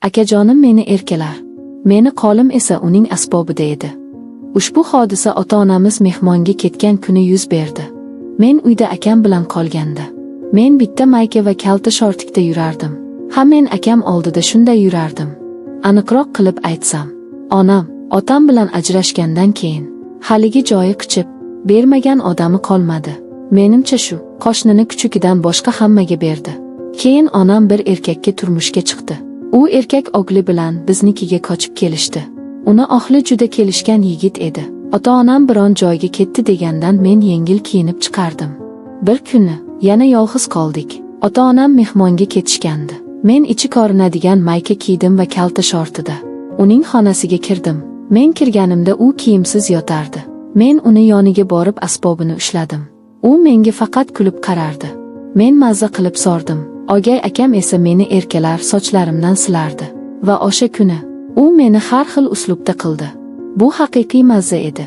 Akajonim meni erkalar. Meni qolim esa uning asbobida edi. Ushbu hodisa ota-onamiz mehmonga ketgan kuni yuz berdi. Men uyda akam bilan qolganda. Men bitta mayka va kalta shortikda yurardim. Men akam oldida shunday yurardim. Aniqroq qilib aytsam, onam, otam bilan ajrashgandan keyin haligi joyi qichib bermagan odami qolmadi. Menimcha shu, qo'shnini kuchugidan boshqa hammaga berdi. Keyin onam bir erkakka turmushga chiqdi. U erkak ogli bilan biznikiga qochib kelishdi. Uni ahli juda kelishgan yigit edi. Ota-onam biron joyga ketdi degandan men yengil kiyinib chiqardim. Bir kuni yana yolg'iz qoldik. Ota-onam mehmonga ketishgandi. Men ichi ko'rinadigan mayka kiydim va kalta shortida uning xonasiga kirdim. Men kirganimda u kiyimsiz yotardi. Men uni yoniga borib asbobini ushladim. U menga faqat kulib qarardi. Men mazza qilib sordim. O'gay akam esa meni erkalar, sochlarimdan silardi. Va o'sha kuni u meni har xil uslubda qildi. Bu haqiqiy mazza edi.